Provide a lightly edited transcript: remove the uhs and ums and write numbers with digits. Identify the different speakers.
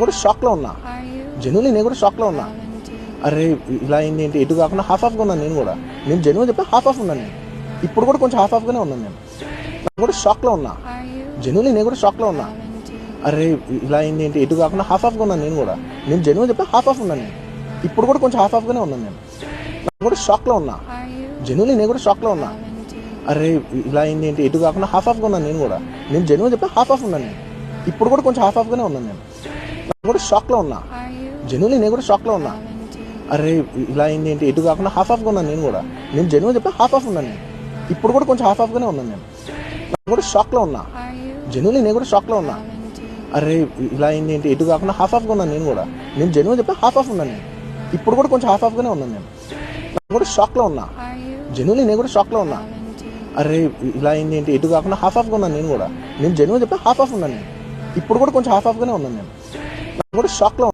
Speaker 1: కూడా షాక్లో ఉన్నా. జెన్యున్లీ నేను కూడా షాక్లో ఉన్నా. అరే ఇలా అయింది ఏంటి, ఎటు కాకుండా హాఫ్ హాఫ్గా ఉన్నాను నేను కూడా. నేను జెన్యున్ చెప్పి హాఫ్ హాఫ్ ఉన్నాను నేను. ఇప్పుడు కూడా కొంచెం హాఫ్ హాఫ్గానే ఉన్నాను నేను. కూడా షాక్లో ఉన్నా. జెన్యున్లీ నేను కూడా షాక్లో ఉన్నా. అరే ఇలా అయింది ఏంటి, ఎటు కాకుండా హాఫ్ హాఫ్గా ఉన్నాను నేను కూడా. నేను జెన్యున్ చెప్పి హాఫ్ హాఫ్ ఉన్నాను నేను. ఇప్పుడు కూడా కొంచెం హాఫ్ హాఫ్గానే ఉన్నాను నేను. కూడా షాక్లో ఉన్నా. జెన్యున్లీ నేను కూడా షాక్లో ఉన్నా. అరే ఇలా అయింది ఏంటి, ఎటు కాకుండా హాఫ్ హాఫ్గా ఉన్నాను నేను కూడా. నేను జెన్యున్ చెప్పి హాఫ్ హాఫ్ ఉన్నాను నేను. ఇప్పుడు కూడా కొంచెం హాఫ్ హాఫ్గానే ఉన్నాను నేను. కూడా షాక్లో ఉన్నా. జెన్యున్లీ నేను కూడా షాక్లో ఉన్నా. అరే ఇలా అయింది ఏంటి, ఎటు కాకుండా హాఫ్ హాఫ్గా ఉన్నాను నేను కూడా. నేను జెన్యున్ చెప్పి హాఫ్ హాఫ్ ఉన్నాను నేను. ఇప్పుడు కూడా కొంచెం హాఫ్ హాఫ్గానే ఉన్నాను నేను. కూడా షాక్లో ఉన్నా. జెన్యున్లీ నేను కూడా షాక్లో ఉన్నా. అరే ఇలా అయింది ఏంటి, ఎటు కాకుండా హాఫ్ హాఫ్గా ఉన్నాను నేను కూడా. నేను జెన్యున్ చెప్పి హాఫ్ హాఫ్ ఉన్నాను నేను. ఇప్పుడు కూడా కొంచెం హాఫ్ హాఫ్గానే ఉన్నాను నేను. కూడా షాక్లో ఉన్నా. జెన్యున్లీ నేను కూడా షాక్లో ఉన్నా. అరే ఇలా అయింది ఏంటి, ఎటు కాకుండా హాఫ్ హాఫ్గా ఉన్నాను నేను కూడా. నేను జెన్యున్ చెప్పి హాఫ్ హాఫ్ ఉన్నాను నేను. ఇప్పుడు కూడా కొంచెం హాఫ్ హాఫ్గానే ఉన్నాను నేను. కూడా షాక్లో